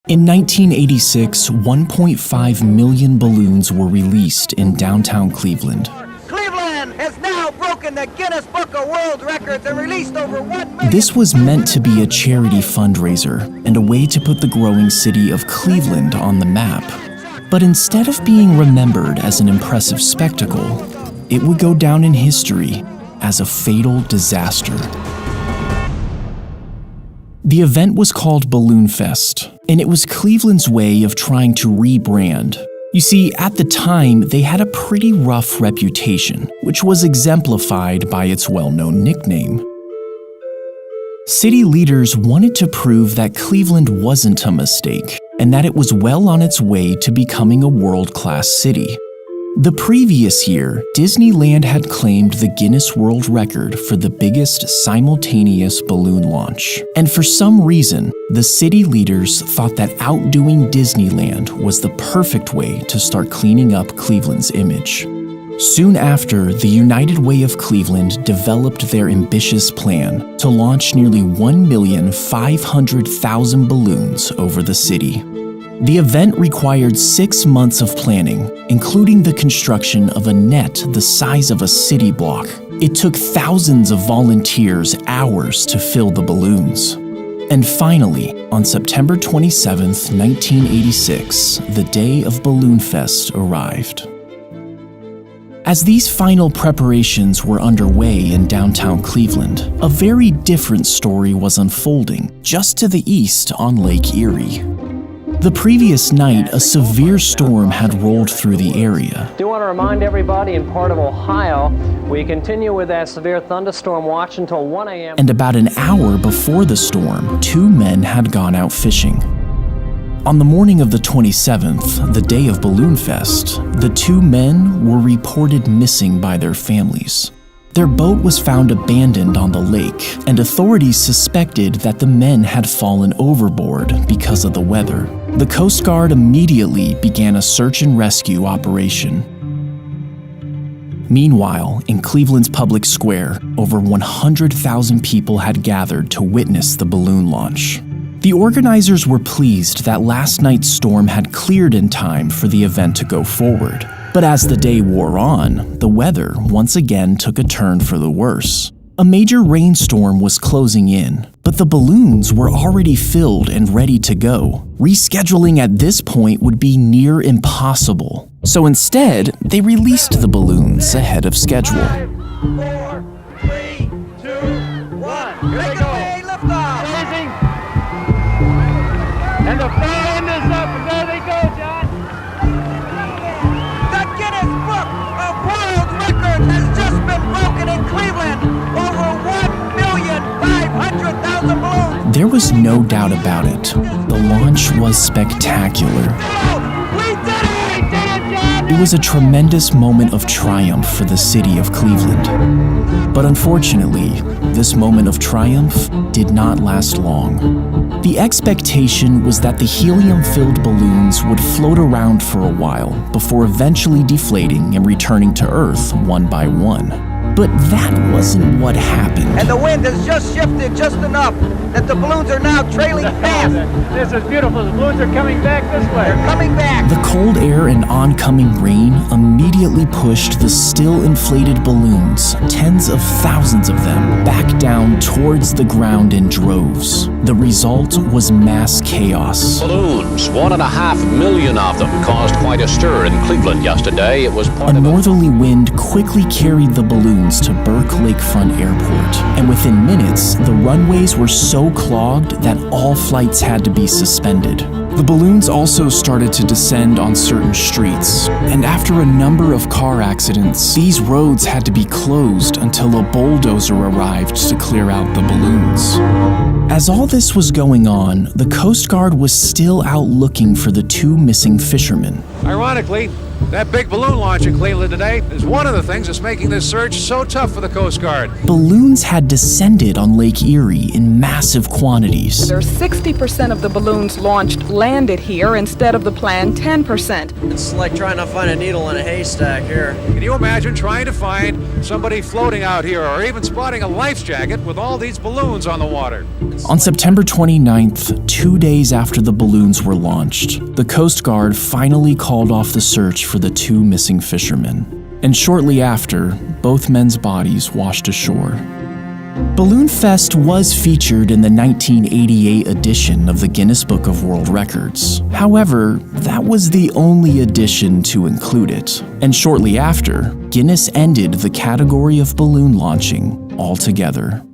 In 1986, 1.5 million balloons were released in downtown Cleveland. Cleveland has now broken the Guinness Book of World Records and released over 1 million. This was meant to be a charity fundraiser and a way to put the growing city of Cleveland on the map. But instead of being remembered as an impressive spectacle, it would go down in history as a fatal disaster. The event was called Balloonfest, and it was Cleveland's way of trying to rebrand. You see, at the time, they had a pretty rough reputation, which was exemplified by its well-known nickname. City leaders wanted to prove that Cleveland wasn't a mistake, and that it was well on its way to becoming a world-class city. The previous year, Disneyland had claimed the Guinness World Record for the biggest simultaneous balloon launch. And for some reason, the city leaders thought that outdoing Disneyland was the perfect way to start cleaning up Cleveland's image. Soon after, the United Way of Cleveland developed their ambitious plan to launch nearly 1,500,000 balloons over the city. The event required 6 months of planning, including the construction of a net the size of a city block. It took thousands of volunteers hours to fill the balloons. And finally, on September 27, 1986, the day of Balloonfest arrived. As these final preparations were underway in downtown Cleveland, a very different story was unfolding just to the east on Lake Erie. The previous night, a severe storm had rolled through the area. I do want to remind everybody in part of Ohio, we continue with that severe thunderstorm watch until 1 a.m. And about an hour before the storm, 2 men had gone out fishing. On the morning of the 27th, the day of Balloonfest, the 2 men were reported missing by their families. Their boat was found abandoned on the lake, and authorities suspected that the men had fallen overboard because of the weather. The Coast Guard immediately began a search and rescue operation. Meanwhile, in Cleveland's public square, over 100,000 people had gathered to witness the balloon launch. The organizers were pleased that last night's storm had cleared in time for the event to go forward. But as the day wore on, the weather once again took a turn for the worse. A major rainstorm was closing in, but the balloons were already filled and ready to go. Rescheduling at this point would be near impossible. So instead, they released the balloons ahead of schedule. 5, 4, 3, 2, 1. Here we go. Lift off. Amazing. And the fan is up, and there they go, John. The Guinness Book of World Records has just been broken in Cleveland. Over 1,500,000 balloons. There was no doubt about it. The launch was spectacular. We did it! It was a tremendous moment of triumph for the city of Cleveland. But unfortunately, this moment of triumph did not last long. The expectation was that the helium-filled balloons would float around for a while before eventually deflating and returning to Earth one by one. But that wasn't what happened. And the wind has just shifted just enough that the balloons are now trailing fast. This is beautiful. The balloons are coming back this way. They're coming back. The cold air and oncoming rain immediately pushed the still inflated balloons, tens of thousands of them, back down towards the ground in droves. The result was mass chaos. Balloons, 1.5 million of them, caused quite a stir in Cleveland yesterday. It was A part of northerly wind quickly carried the balloons to Burke Lakefront Airport, and within minutes, the runways were so clogged that all flights had to be suspended. The balloons also started to descend on certain streets, and after a number of car accidents, these roads had to be closed until a bulldozer arrived to clear out the balloons. As all this was going on, the Coast Guard was still out looking for the 2 missing fishermen. Ironically, That big balloon launch in Cleveland today is one of the things that's making this search so tough for the Coast Guard. Balloons had descended on Lake Erie in massive quantities. There's 60% of the balloons launched landed here instead of the planned 10%. It's like trying to find a needle in a haystack here. Can you imagine trying to find somebody floating out here or even spotting a life jacket with all these balloons on the water? On September 29th, 2 days after the balloons were launched, the Coast Guard finally called off the search for the 2 missing fishermen. And shortly after, both men's bodies washed ashore. Balloonfest was featured in the 1988 edition of the Guinness Book of World Records. However, that was the only edition to include it. And shortly after, Guinness ended the category of balloon launching altogether.